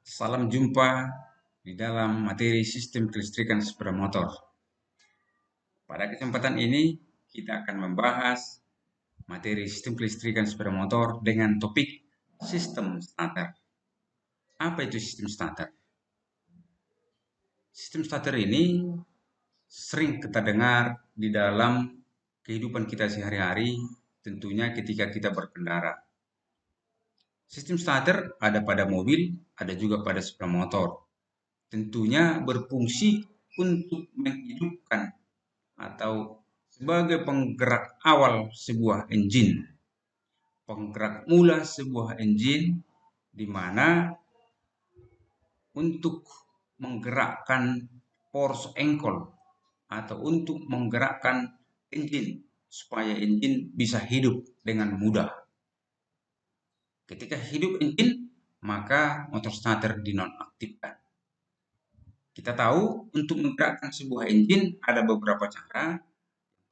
Salam jumpa di dalam materi sistem kelistrikan sepeda motor. Pada kesempatan ini, kita akan membahas materi sistem kelistrikan sepeda motor dengan topik sistem starter. Apa itu sistem starter? Sistem starter ini sering kita dengar di dalam kehidupan kita sehari-hari, tentunya ketika kita berkendara. Sistem starter ada pada mobil, ada juga pada sepeda motor. Tentunya berfungsi untuk menghidupkan atau sebagai penggerak awal sebuah engine, penggerak mula sebuah engine, di mana untuk menggerakkan force engine atau untuk menggerakkan engine supaya engine bisa hidup dengan mudah. Ketika hidup engine, maka motor starter dinonaktifkan. Kita tahu untuk menggerakkan sebuah engine ada beberapa cara.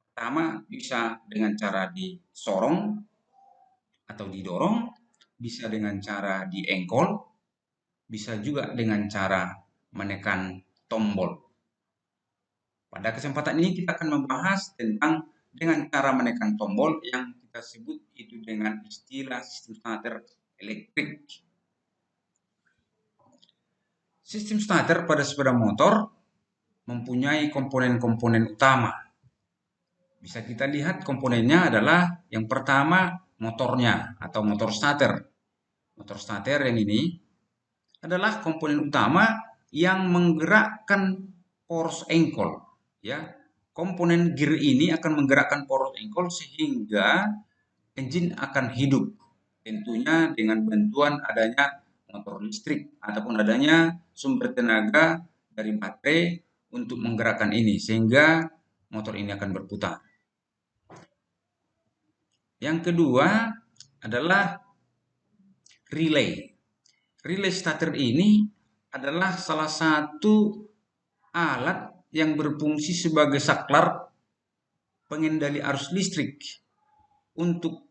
Pertama, bisa dengan cara disorong atau didorong, bisa dengan cara diengkol, bisa juga dengan cara menekan tombol. Pada kesempatan ini kita akan membahas tentang dengan cara menekan tombol yang kita sebut itu dengan istilah sistem starter elektrik. Sistem starter pada sepeda motor mempunyai komponen-komponen utama. Bisa kita lihat komponennya adalah yang pertama motornya atau motor starter. Motor starter yang ini adalah komponen utama yang menggerakkan force engine, ya. Komponen gear ini akan menggerakkan force engine sehingga engine akan hidup. Tentunya dengan bantuan adanya motor listrik ataupun adanya sumber tenaga dari baterai untuk menggerakkan ini sehingga motor ini akan berputar. Yang kedua adalah relay. Relay starter ini adalah salah satu alat yang berfungsi sebagai saklar pengendali arus listrik untuk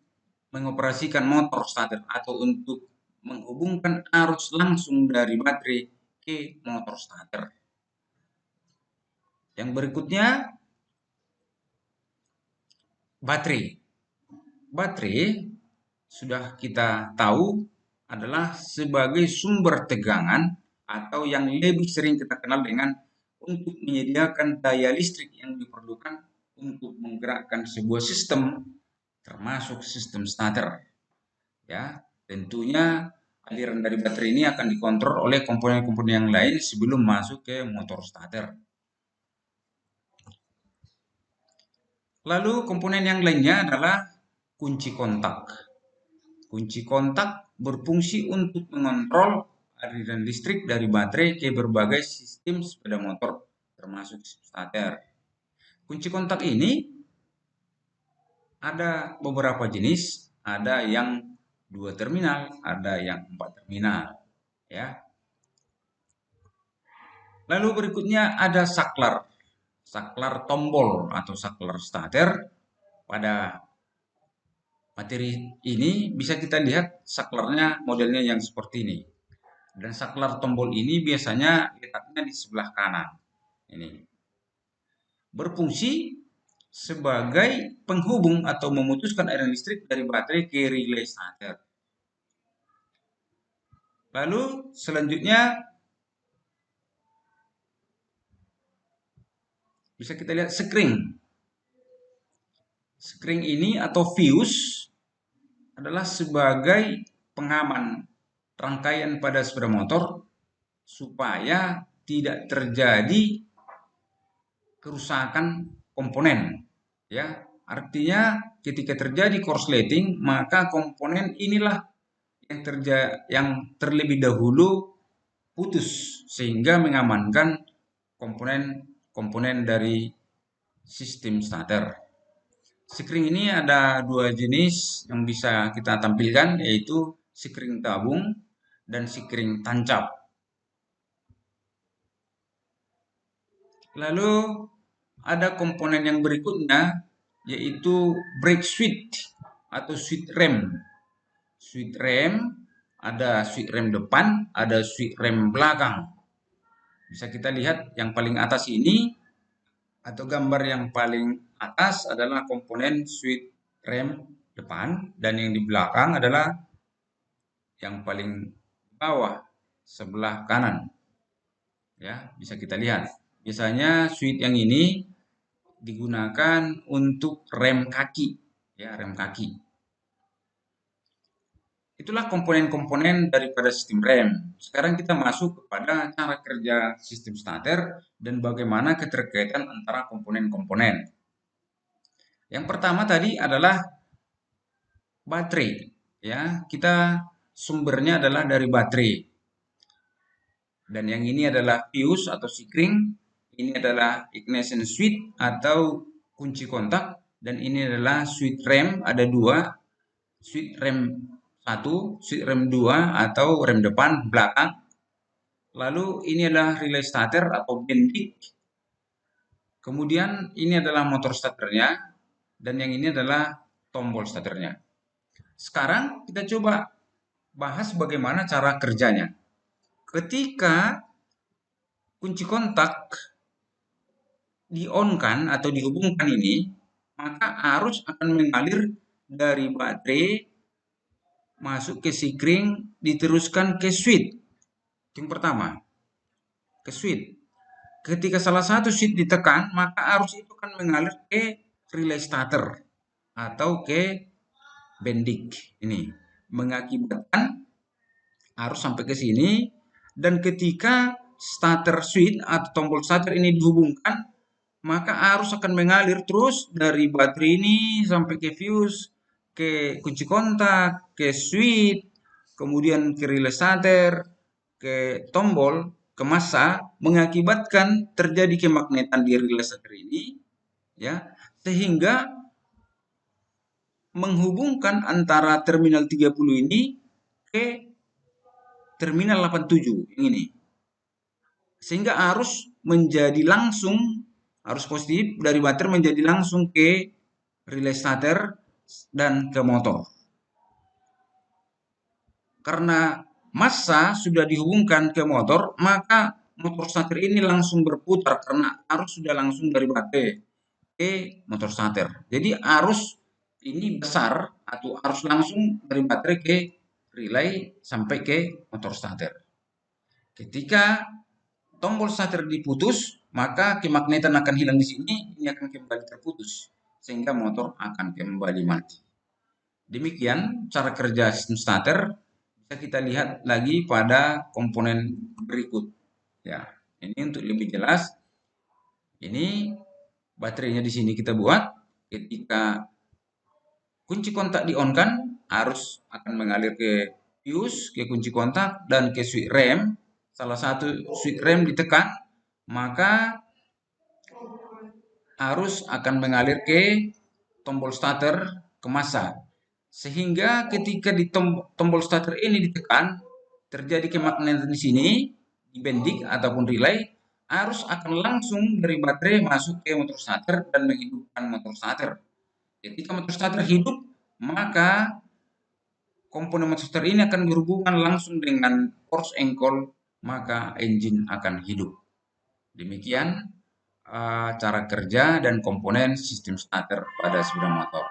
mengoperasikan motor starter atau untuk menghubungkan arus langsung dari baterai ke motor starter. Yang berikutnya baterai. Baterai sudah kita tahu adalah sebagai sumber tegangan atau yang lebih sering kita kenal dengan untuk menyediakan daya listrik yang diperlukan untuk menggerakkan sebuah sistem termasuk sistem starter. Ya, tentunya aliran dari baterai ini akan dikontrol oleh komponen-komponen yang lain sebelum masuk ke motor starter. Lalu komponen yang lainnya adalah kunci kontak. Kunci kontak berfungsi untuk mengontrol aliran listrik dari baterai ke berbagai sistem sepeda motor, termasuk starter. Kunci kontak ini ada beberapa jenis, ada yang 2 terminal, ada yang 4 terminal, ya. Lalu berikutnya ada saklar. Saklar tombol atau saklar starter. Pada materi ini bisa kita lihat saklarnya modelnya yang seperti ini. Dan saklar tombol ini biasanya letaknya di sebelah kanan. Ini berfungsi sebagai penghubung atau memutuskan aliran listrik dari baterai ke relay starter. Lalu selanjutnya bisa kita lihat sekring. Sekring ini atau fuse adalah sebagai pengaman rangkaian pada sepeda motor supaya tidak terjadi kerusakan komponen, ya. Artinya ketika terjadi korsleting maka komponen inilah yang terlebih dahulu putus sehingga mengamankan komponen dari sistem starter. Sekring ini ada 2 jenis yang bisa kita tampilkan, yaitu sekring tabung dan sekring tancap. Lalu ada komponen yang berikutnya, yaitu brake switch atau switch rem. Switch rem Ada switch rem depan, ada switch rem belakang. Bisa kita lihat yang paling atas ini atau gambar yang paling atas adalah komponen switch rem depan dan yang di belakang adalah yang paling bawah sebelah kanan. Ya, bisa kita lihat. Biasanya switch yang ini digunakan untuk rem kaki, ya, rem kaki. Itulah komponen-komponen daripada sistem rem. Sekarang kita masuk kepada cara kerja sistem starter dan bagaimana keterkaitan antara komponen-komponen. Yang pertama tadi adalah baterai. Ya, kita sumbernya adalah dari baterai. Dan yang ini adalah fuse atau sikring, ini adalah ignition switch atau kunci kontak, dan ini adalah switch rem, ada dua, switch rem 1, switch rem 2 atau rem depan, belakang. Lalu ini adalah relay starter atau bendik. Kemudian ini adalah motor starternya, dan yang ini adalah tombol starternya. Sekarang kita coba bahas bagaimana cara kerjanya. Ketika kunci kontak di-on-kan atau dihubungkan ini, maka arus akan mengalir dari baterai masuk ke sikring, diteruskan ke switch. Yang pertama, ke switch. Ketika salah satu switch ditekan, maka arus itu akan mengalir ke relay starter atau ke bendik ini, mengakibatkan arus sampai ke sini, dan ketika starter switch atau tombol starter ini dihubungkan, maka arus akan mengalir terus dari baterai ini sampai ke fuse, ke kunci kontak, ke switch, kemudian ke relay starter, ke tombol, ke massa, mengakibatkan terjadi kemagnetan di relay starter ini, ya, sehingga menghubungkan antara terminal 30 ini ke terminal 87 yang ini. Sehingga arus menjadi langsung, arus positif dari baterai menjadi langsung ke relay starter dan ke motor. Karena massa sudah dihubungkan ke motor, maka motor starter ini langsung berputar karena arus sudah langsung dari baterai ke motor starter. Jadi arus ini besar atau arus langsung dari baterai ke relay sampai ke motor starter. Ketika tombol starter diputus, maka kemagnetan akan hilang di sini, ini akan kembali terputus sehingga motor akan kembali mati. Demikian cara kerja sistem starter. Bisa kita lihat lagi pada komponen berikut. Ya, ini untuk lebih jelas. Ini baterainya di sini kita buat. Ketika kunci kontak di-on-kan, arus akan mengalir ke fuse, ke kunci kontak, dan ke switch rem. Salah satu switch rem ditekan, maka arus akan mengalir ke tombol starter, ke massa. Sehingga ketika di tombol starter ini ditekan, terjadi kemagnetan di sini, di bendik ataupun relay, arus akan langsung dari baterai masuk ke motor starter dan menghidupkan motor starter. Ketika motor starter hidup, maka komponen motor starter ini akan berhubungan langsung dengan force engine, maka engine akan hidup. Demikian cara kerja dan komponen sistem starter pada sepeda motor.